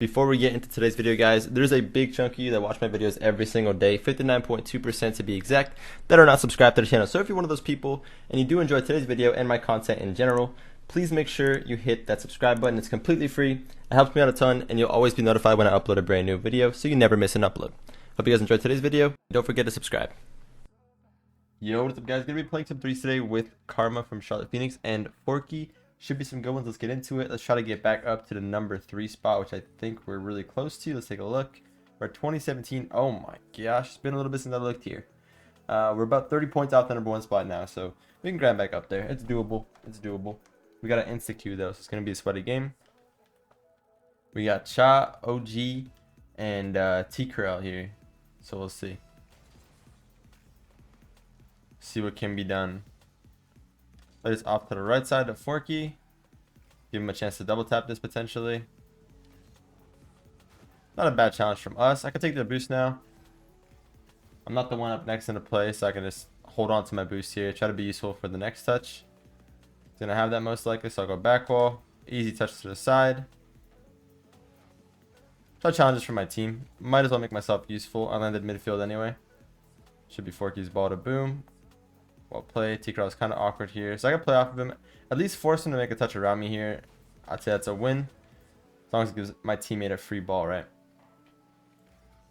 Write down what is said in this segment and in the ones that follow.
Before we get into today's video, guys, there's a big chunk of you that watch my videos every single day, 59.2% to be exact, that are not subscribed to the channel. So if you're one of those people and you do enjoy today's video and my content in general, please make sure you hit that subscribe button. It's completely free. It helps me out a ton, and you'll always be notified when I upload a brand new video, so you never miss an upload. Hope you guys enjoyed today's video. Don't forget to subscribe. Yo, what's up, guys? Gonna be playing some threes today with Karma from Charlotte Phoenix and Forky. Should be some good ones. Let's get into it. Let's try to get back up to the number 3 spot, which I think we're really close to. Let's take a look. We're at 2017. Oh my gosh, it's been a little bit since I looked here. We're about 30 points off the number 1 spot now, so we can grab back up there. It's doable. It's doable. We got an insta queue though, so it's gonna be a sweaty game. We got Cha, OG, and T Corral here, so we'll see. See what can be done. Play this off to the right side of Forky. Give him a chance to double tap this potentially. Not a bad challenge from us. I can take the boost now. I'm not the one up next in the play, so I can just hold on to my boost here. Try to be useful for the next touch. He's gonna have that most likely, so I'll go back wall. Easy touch to the side. Try challenges for my team. Might as well make myself useful. I landed midfield anyway. Should be Forky's ball to boom. Well played. T-Crow is kind of awkward here, so I can play off of him. At least force him to make a touch around me here. I'd say that's a win, as long as it gives my teammate a free ball, right?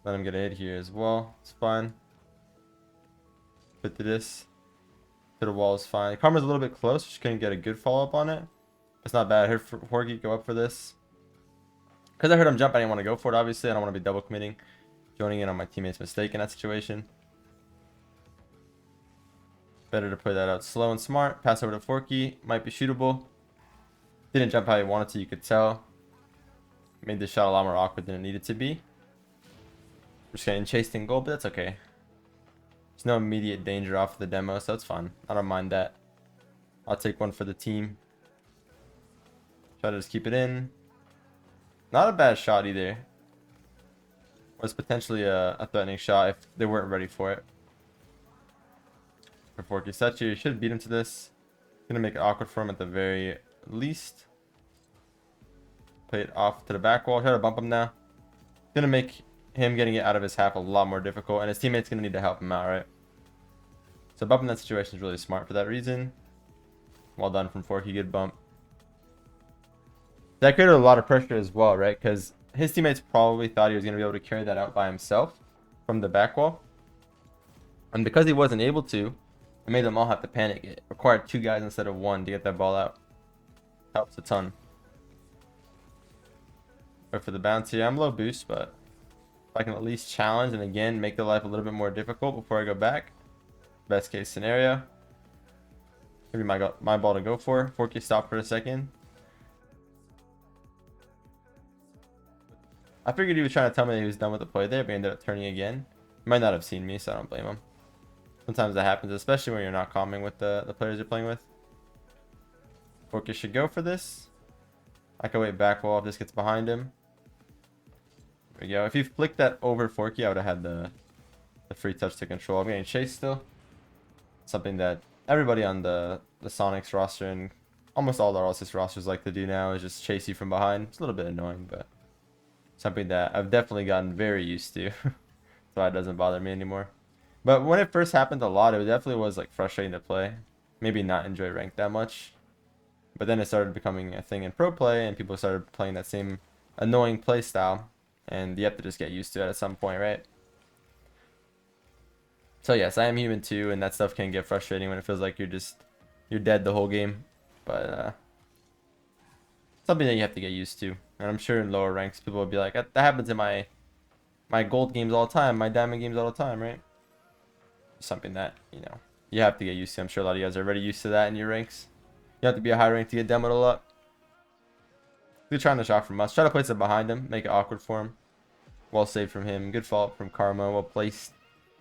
Let him get a hit here as well. It's fine. Fit to this. To the wall is fine. Karma's a little bit close. Just couldn't get a good follow up on it. It's not bad. I heard Forky go up for this. Because I heard him jump, I didn't want to go for it. Obviously, I don't want to be double committing, joining in on my teammate's mistake in that situation. Better to play that out slow and smart. Pass over to Forky. Might be shootable. Didn't jump how he wanted to, you could tell. Made the shot a lot more awkward than it needed to be. We're just getting chased in goal, but that's okay. There's no immediate danger off of the demo, so it's fine. I don't mind that. I'll take one for the team. Try to just keep it in. Not a bad shot either. Was potentially a threatening shot if they weren't ready for it. For Forky Sechi, you should beat him to this. Gonna make it awkward for him at the very least. Play it off to the back wall. Try to bump him now. Gonna make him getting it out of his half a lot more difficult, and his teammate's gonna need to help him out, right? So bumping that situation is really smart for that reason. Well done from Forky. Good bump. That created a lot of pressure as well, right? Because his teammates probably thought he was gonna be able to carry that out by himself from the back wall, and because he wasn't able to, it made them all have to panic. It required 2 guys instead of 1 to get that ball out. Helps a ton. Wait for the bounce here. I'm low boost, but if I can at least challenge and again make the life a little bit more difficult before I go back. Best case scenario. Maybe my ball to go for. Forky stop for a second. I figured he was trying to tell me that he was done with the play there, but he ended up turning again. He might not have seen me, so I don't blame him. Sometimes that happens, especially when you're not calming with the players you're playing with. Forky should go for this. I can wait back wall if this gets behind him. There we go. If you flicked that over Forky, I would have had the free touch to control. I'm getting chased still. Something that everybody on the Sonics roster and almost all the RLCS rosters like to do now is just chase you from behind. It's a little bit annoying, but something that I've definitely gotten very used to. So it doesn't bother me anymore. But when it first happened a lot, it definitely was like frustrating to play. Maybe not enjoy ranked that much. But then it started becoming a thing in pro play, and people started playing that same annoying play style. And you have to just get used to it at some point, right? So yes, I am human too, and that stuff can get frustrating when it feels like you're dead the whole game. But something that you have to get used to. And I'm sure in lower ranks, people will be like, that happens in my gold games all the time, my diamond games all the time, right? Something that, you know, you have to get used to. I'm sure a lot of you guys are already used to that in your ranks. You have to be a high rank to get demoed a lot. Good trying to shot from us. Try to place it behind him, make it awkward for him. Well saved from him. Good follow-up from Karma. Well placed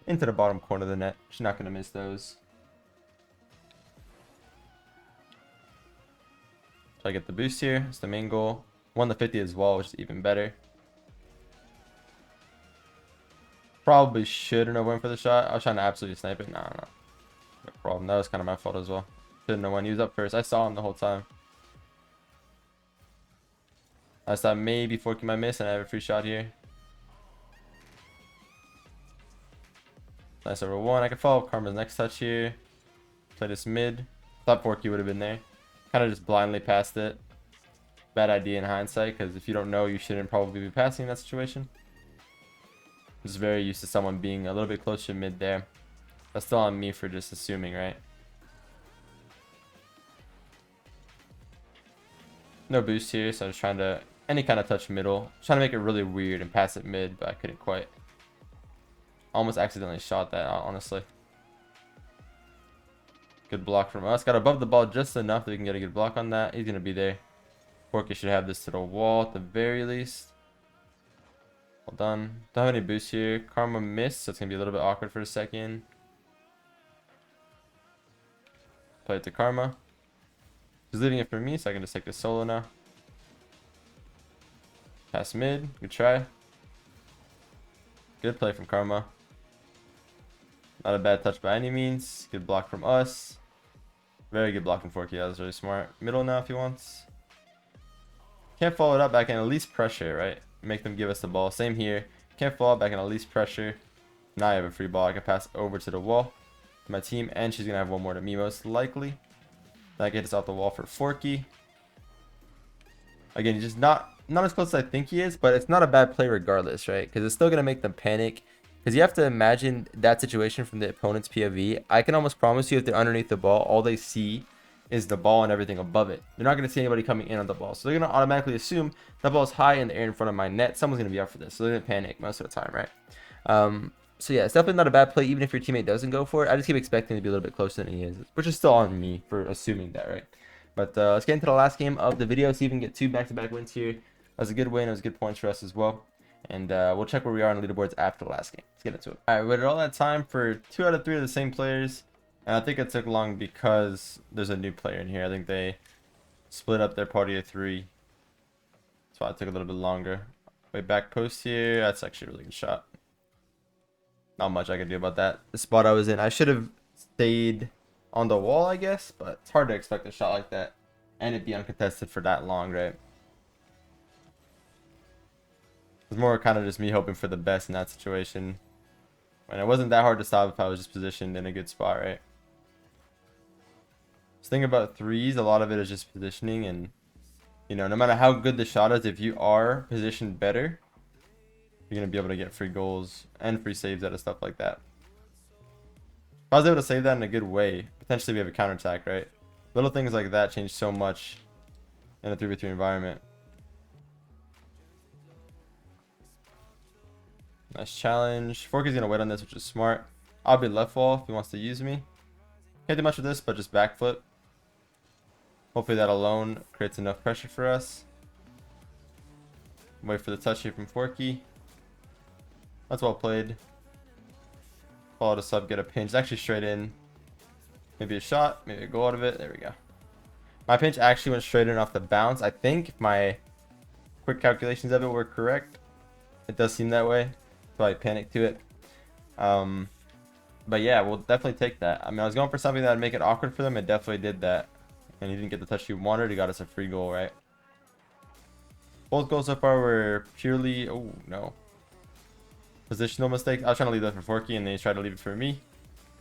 into the bottom corner of the net. She's not going to miss those. Try to get the boost here. It's the main goal. Won the 50 as well, which is even better. Probably shouldn't have went for the shot. I was trying to absolutely snipe it. No problem. That was kind of my fault as well. Shouldn't have went. He was up first. I saw him the whole time. I just thought maybe Forky might miss, and I have a free shot here. Nice over one. I can follow up Karma's next touch here. Play this mid. Thought Forky would have been there. Kind of just blindly passed it. Bad idea in hindsight, because if you don't know, you shouldn't probably be passing in that situation. I'm just very used to someone being a little bit closer to mid there. That's still on me for just assuming, right? No boost here, so I'm just trying to any kind of touch middle. Trying to make it really weird and pass it mid, but I couldn't quite. Almost accidentally shot that out, honestly. Good block from us. Got above the ball just enough that we can get a good block on that. He's going to be there. Forky should have this to the wall at the very least. Well done. Don't have any boost here. Karma missed, so it's going to be a little bit awkward for a second. Play it to Karma. He's leaving it for me, so I can just take this solo now. Pass mid. Good try. Good play from Karma. Not a bad touch by any means. Good block from us. Very good block from Forky. That was really smart. Middle now if he wants. Can't follow it up back and at least pressure, right? Make them give us the ball. Same here. Can't follow it back and at least pressure. Now I have a free ball. I can pass over to the wall to my team, and she's going to have one more to me most likely. That gets us off the wall for Forky. Again, he's just not as close as I think he is, but it's not a bad play regardless, right? Because it's still going to make them panic. Because you have to imagine that situation from the opponent's POV. I can almost promise you if they're underneath the ball, all they see is the ball and everything above it. They're not going to see anybody coming in on the ball. So they're going to automatically assume that ball is high in the air in front of my net. Someone's going to be up for this. So they're going to panic most of the time, right? So yeah, it's definitely not a bad play even if your teammate doesn't go for it. I just keep expecting to be a little bit closer than he is, which is still on me for assuming that, right? But let's get into the last game of the video. See if we can get 2 back-to-back wins here. That was a good win. It was good points for us as well. And we'll check where we are on the leaderboards after the last game. Let's get into it. All right, we waited all that time for 2 out of 3 of the same players. And I think it took long because there's a new player in here. I think they split up their party of 3. That's why it took a little bit longer. Wait, back post here. That's actually a really good shot. Not much I can do about that. The spot I was in, I should have stayed on the wall, I guess. But it's hard to expect a shot like that and it be uncontested for that long, right? It was more kind of just me hoping for the best in that situation. And it wasn't that hard to stop if I was just positioned in a good spot, right? The thing about threes, a lot of it is just positioning, and you know, no matter how good the shot is, if you are positioned better, you're gonna be able to get free goals and free saves out of stuff like that. If I was able to save that in a good way, potentially we have a counterattack, right? Little things like that change so much in a 3v3 environment. Nice challenge. Forky's gonna wait on this, which is smart. I'll be left wall if he wants to use me. Can't do much with this, but just backflip. Hopefully that alone creates enough pressure for us. Wait for the touch here from Forky. That's well played. Follow the sub, get a pinch. It's actually straight in. Maybe a shot, maybe a goal out of it. There we go. My pinch actually went straight in off the bounce. I think if my quick calculations of it were correct. It does seem that way. So I panicked to it. But yeah, we'll definitely take that. I mean, I was going for something that would make it awkward for them. It definitely did that. And he didn't get the touch he wanted. He got us a free goal, right? Both goals so far were purely... Oh, no. Positional mistakes. I was trying to leave that for Forky, and then he tried to leave it for me.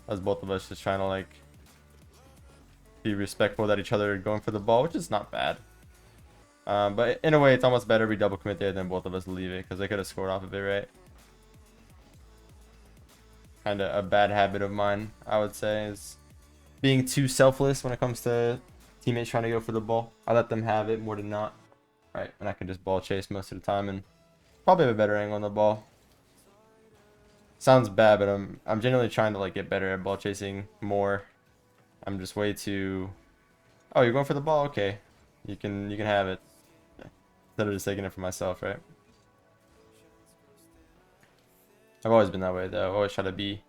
That was both of us just trying to, like, be respectful that each other are going for the ball, which is not bad. But in a way, it's almost better we double commit there than both of us leave it, because they could have scored off of it, right? Kind of a bad habit of mine, I would say, is being too selfless when it comes to teammates trying to go for the ball. I let them have it more than not, right? And I can just ball chase most of the time and probably have a better angle on the ball. Sounds bad, but I'm genuinely trying to like get better at ball chasing more. I'm just way too... Oh, you're going for the ball? Okay, you can have it. Instead of just taking it for myself, right? I've always been that way, though. I've always tried to be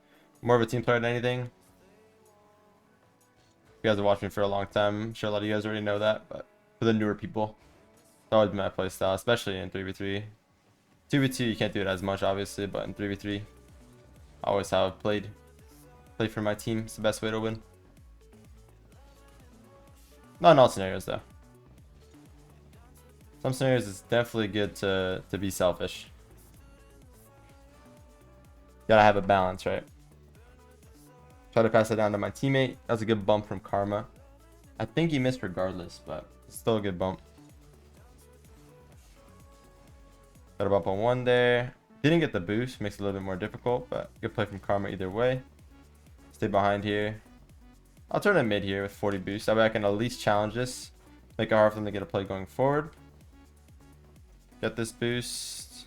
more of a team player than anything. You guys have watched me for a long time. I'm sure a lot of you guys already know that, but for the newer people, it's always been my play style, especially in 3v3. 2v2, you can't do it as much, obviously, but in 3v3, always how I've played for my team. It's the best way to win. Not in all scenarios, though. Some scenarios it's definitely good to be selfish. Gotta have a balance, right? Try to pass it down to my teammate. That was a good bump from Karma. I think he missed regardless, but it's still a good bump. Got a bump on one there. Didn't get the boost, makes it a little bit more difficult, but good play from Karma either way. Stay behind here. I'll turn to mid here with 40 boost. That way I can at least challenge this. Make it hard for them to get a play going forward. Get this boost.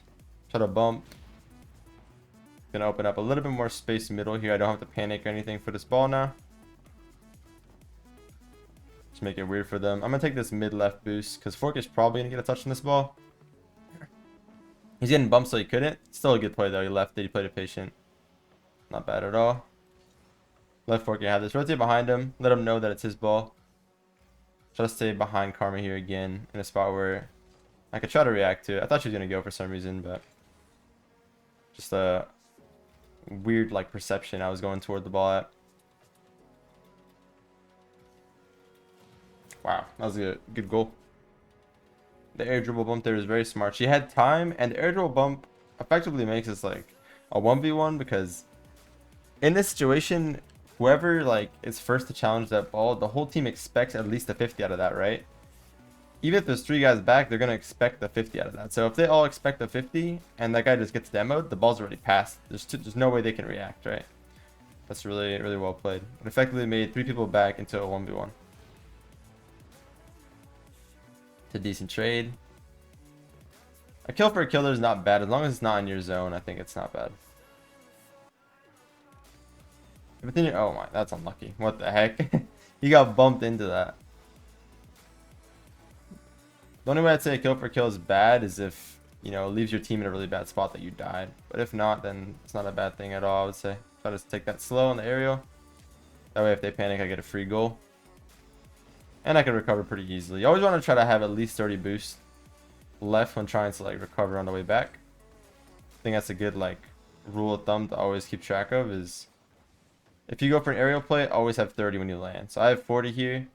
Try to bump. Gonna open up a little bit more space middle here. I don't have to panic or anything for this ball now. Just make it weird for them. I'm gonna take this mid left boost because Fork is probably gonna get a touch on this ball. He's getting bumped so he couldn't. Still a good play though. He left it. He played it patient. Not bad at all. Left Fork, you have this. Rotate behind him. Let him know that it's his ball. Try to stay behind Karma here again in a spot where I could try to react to it. I thought she was gonna go for some reason, but just a weird like perception I was going toward the ball at. Wow, that was a good goal. The air dribble bump there is very smart. She had time, and the air dribble bump effectively makes this like a 1v1 because in this situation, whoever like is first to challenge that ball, the whole team expects at least a 50 out of that, right? Even if there's 3 guys back, they're gonna expect the 50 out of that. So if they all expect the 50 and that guy just gets demoed, the ball's already passed. There's no way they can react, right? That's really well played. It effectively made 3 people back into a 1v1. It's a decent trade. A kill for a killer is not bad as long as it's not in your zone. I think it's not bad. But then oh my, that's unlucky. What the heck? He got bumped into that. The only way I'd say a kill for kill is bad is if, you know, it leaves your team in a really bad spot that you died. But if not, then it's not a bad thing at all, I would say. Try to take that slow on the aerial. That way if they panic, I get a free goal. And I can recover pretty easily. You always want to try to have at least 30 boost left when trying to like recover on the way back. I think that's a good like rule of thumb to always keep track of is if you go for an aerial play, always have 30 when you land. So I have 40 here.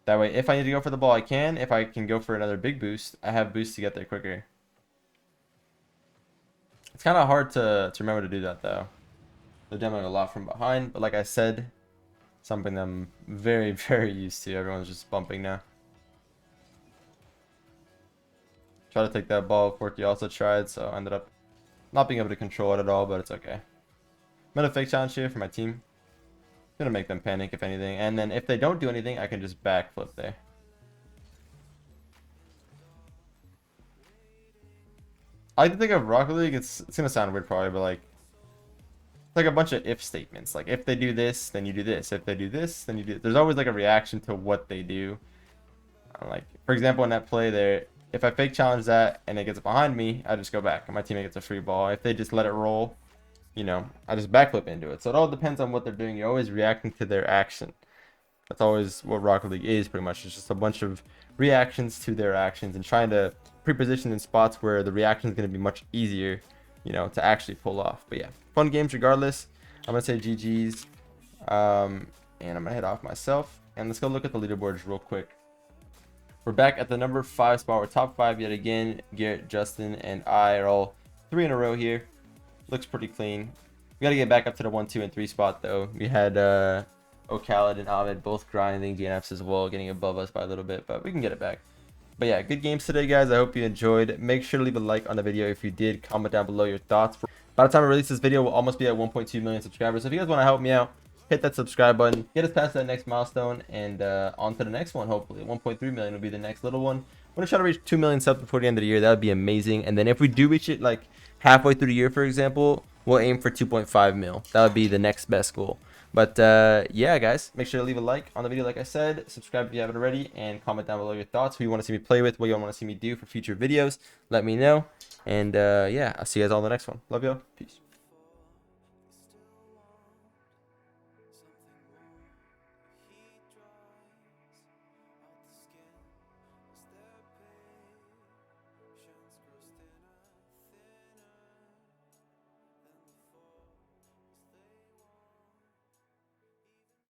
That way, if I need to go for the ball, I can. If I can go for another big boost, I have boost to get there quicker. It's kind of hard to remember to do that, though. They're demoing a lot from behind, but like I said, something I'm very used to. Everyone's just bumping now. Try to take that ball. Forky also tried, so I ended up not being able to control it at all, but it's okay. I'm gonna fake challenge here for my team. Gonna make them panic if anything, and then if they don't do anything, I can just backflip there. I like to think of Rocket League. It's gonna sound weird probably, but like it's like a bunch of if statements. Like if they do this, then you do this. If they do this, then you do. There's always like a reaction to what they do. Like for example, in that play there, if I fake challenge that and it gets behind me, I just go back and my teammate gets a free ball. If they just let it roll, you know, I just backflip into it. So it all depends on what they're doing. You're always reacting to their action. That's always what Rocket League is, pretty much. It's just a bunch of reactions to their actions and trying to pre-position in spots where the reaction is going to be much easier, you know, to actually pull off. But yeah, fun games regardless. I'm going to say GG's. And I'm going to head off myself. And let's go look at the leaderboards real quick. We're back at the number 5 spot. We're top 5 yet again. Garrett, Justin, and I are all 3 in a row here. Looks pretty clean. We got to get back up to the 1, 2, and 3 spot, though. We had O'Khaled and Ahmed both grinding DNFs as well, getting above us by a little bit, but we can get it back. But yeah, good games today, guys. I hope you enjoyed. Make sure to leave a like on the video if you did. Comment down below your thoughts. By the time I release this video, we'll almost be at 1.2 million subscribers. So if you guys want to help me out, hit that subscribe button. Get us past that next milestone and on to the next one, hopefully. 1.3 million will be the next little one. I'm going to try to reach 2 million subs before the end of the year. That would be amazing. And then if we do reach it like halfway through the year, for example, we'll aim for 2.5 mil. That would be the next best goal. But yeah, guys, make sure to leave a like on the video, like I said. Subscribe if you haven't already, and comment down below your thoughts. Who you want to see me play with, what you want to see me do for future videos. Let me know. And yeah, I'll see you guys all in the next one. Love y'all. Peace.